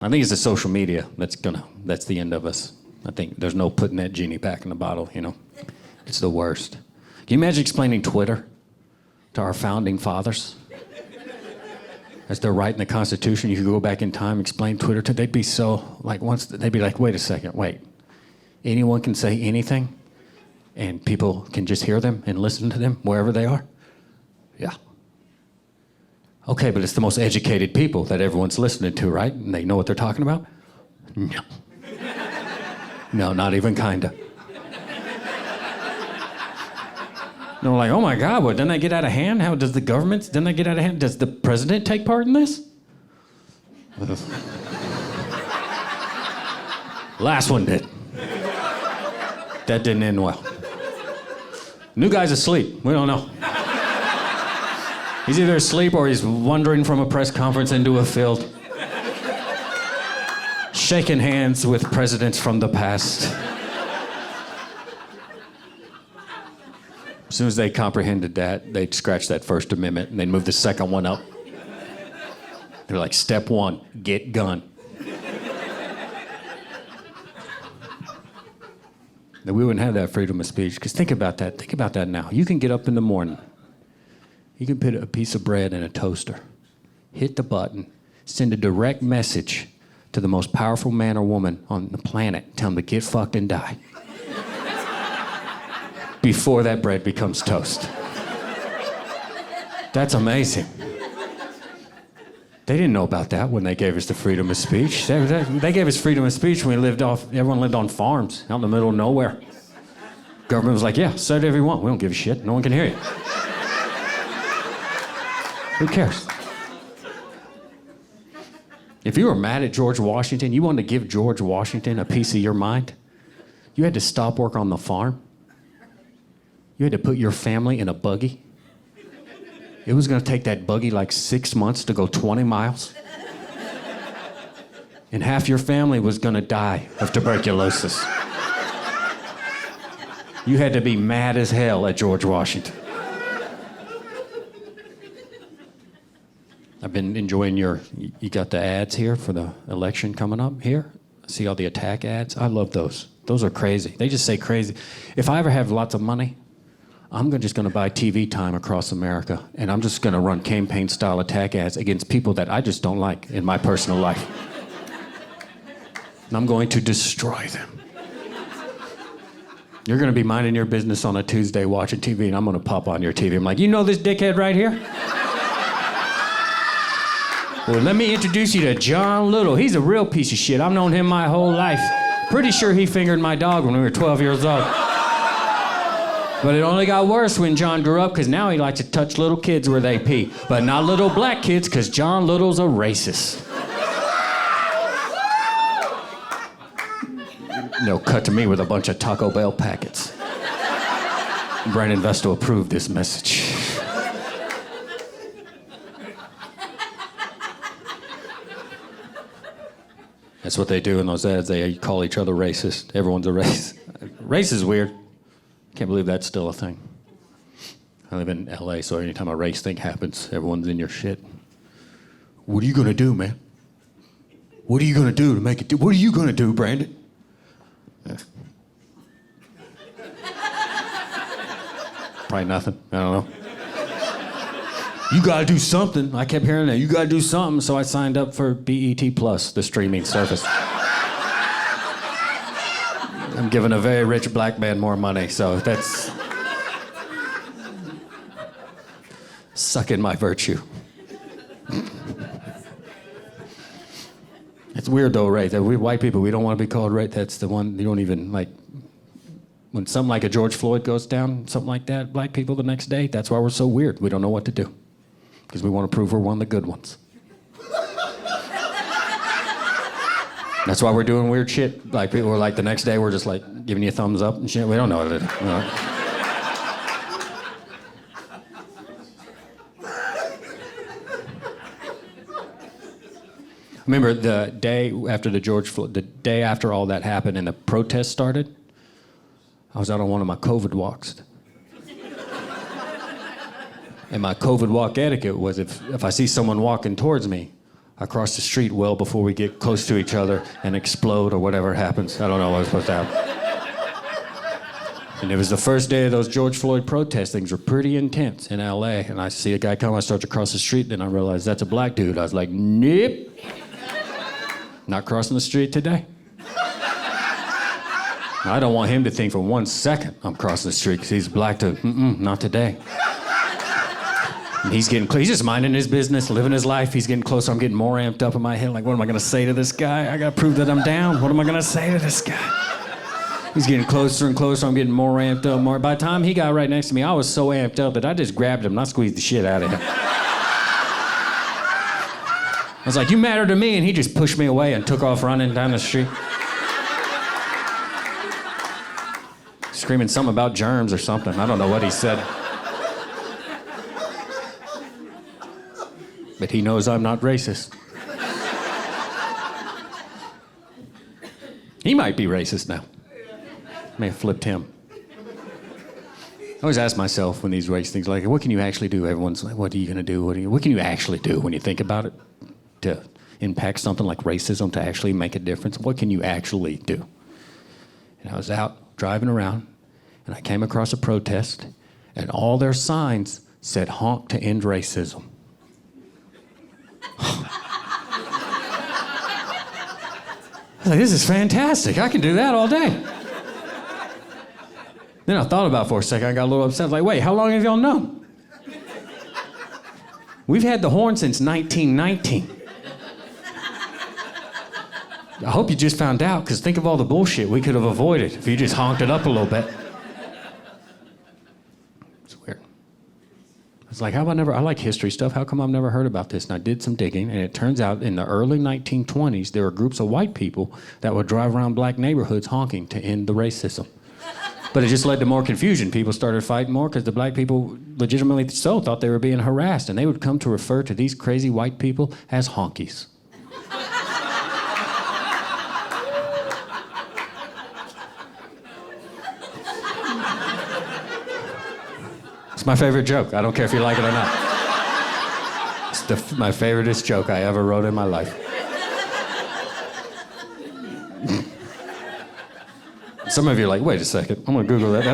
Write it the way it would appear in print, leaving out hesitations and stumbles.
I think it's the social media that's the end of us. I think there's no putting that genie back in the bottle, you know. It's the worst. Can you imagine explaining Twitter to our founding fathers? As they're writing the Constitution, you could go back in time, explain Twitter to, they'd be so, like, they'd be like, wait a second, wait. Anyone can say anything, and people can just hear them and listen to them wherever they are? Yeah. Okay, but it's the most educated people that everyone's listening to, right? And they know what they're talking about? No. No, not even kinda. They're like, oh my God, what, didn't that get out of hand? How does the government, didn't that get out of hand? Does the president take part in this? Last one did. That didn't end well. New guy's asleep, we don't know. He's either asleep or he's wandering from a press conference into a field, shaking hands with presidents from the past. As soon as they comprehended that, they'd scratch that First Amendment and they'd move the second one up. They're like, step one, get gun. Then we wouldn't have that freedom of speech, because think about that now. You can get up in the morning, you can put a piece of bread in a toaster, hit the button, send a direct message to the most powerful man or woman on the planet, tell them to get fucked and die. Before that bread becomes toast. That's amazing. They didn't know about that when they gave us the freedom of speech. They gave us freedom of speech when everyone lived on farms out in the middle of nowhere. Government was like, yeah, say whatever you want. We don't give a shit. No one can hear you. Who cares? If you were mad at George Washington, you wanted to give George Washington a piece of your mind, you had to stop work on the farm. You had to put your family in a buggy. It was gonna take that buggy like 6 months to go 20 miles. And half your family was gonna die of tuberculosis. You had to be mad as hell at George Washington. I've been enjoying you got the ads here for the election coming up here. See all the attack ads? I love those. Those are crazy. They just say crazy. If I ever have lots of money, I'm just gonna buy TV time across America, and I'm just gonna run campaign-style attack ads against people that I just don't like in my personal life. And I'm going to destroy them. You're gonna be minding your business on a Tuesday watching TV, and I'm gonna pop on your TV. I'm like, you know this dickhead right here? Well, let me introduce you to John Little. He's a real piece of shit. I've known him my whole life. Pretty sure he fingered my dog when we were 12 years old. But it only got worse when John grew up, because now he likes to touch little kids where they pee. But not little black kids, because John Little's a racist. No, cut to me with a bunch of Taco Bell packets. Brandon Vestal approved this message. That's what they do in those ads. They call each other racist. Everyone's a race. Race is weird. Can't believe that's still a thing. I live in LA, so anytime a race thing happens, everyone's in your shit. What are you gonna do, man? What are you gonna do to make it do? What are you gonna do, Brandon? Probably nothing. I don't know. You gotta do something. I kept hearing that. You gotta do something, so I signed up for BET Plus, the streaming service. I'm giving a very rich black man more money, so that's sucking my virtue. It's weird though, right? That we white people, we don't want to be called right. That's the one you don't even like. When something like a George Floyd goes down, something like that, black people the next day, that's why we're so weird. We don't know what to do. Because we want to prove we're one of the good ones. That's why we're doing weird shit. Like people are like the next day we're just like giving you a thumbs up and shit. We don't know what to do. I remember the day after the day after all that happened and the protest started, I was out on one of my COVID walks. And my COVID walk etiquette was if I see someone walking towards me, I cross the street well before we get close to each other and explode or whatever happens. I don't know what's supposed to happen. And it was the first day of those George Floyd protests. Things were pretty intense in LA. And I see a guy come, I start to cross the street, then I realize that's a black dude. I was like, nope. Not crossing the street today. I don't want him to think for 1 second I'm crossing the street because he's black too. Not today. And he's just minding his business, living his life. He's getting closer. I'm getting more amped up in my head. Like, what am I going to say to this guy? I got to prove that I'm down. What am I going to say to this guy? He's getting closer and closer. I'm getting more amped up, more. By the time he got right next to me, I was so amped up that I just grabbed him and I squeezed the shit out of him. I was like, you matter to me, and he just pushed me away and took off running down the street. Screaming something about germs or something. I don't know what he said. But he knows I'm not racist. He might be racist now. May have flipped him. I always ask myself when these race things, like, what can you actually do? Everyone's like, what are you going to do? What can you actually do when you think about it to impact something like racism, to actually make a difference? What can you actually do? And I was out driving around, and I came across a protest, and all their signs said, honk to end racism. I was like, this is fantastic. I can do that all day. Then I thought about it for a second. I got a little upset. I was like, wait, how long have y'all known? We've had the horn since 1919. I hope you just found out, because think of all the bullshit we could have avoided if you just honked it up a little bit. It's weird. I was like, I like history stuff. How come I've never heard about this? And I did some digging, and it turns out in the early 1920s, there were groups of white people that would drive around black neighborhoods honking to end the racism. But it just led to more confusion. People started fighting more because the black people, legitimately so, thought they were being harassed, and they would come to refer to these crazy white people as honkies. It's my favorite joke. I don't care if you like it or not. It's my favoriteest joke I ever wrote in my life. Some of you are like, wait a second, I'm gonna Google that.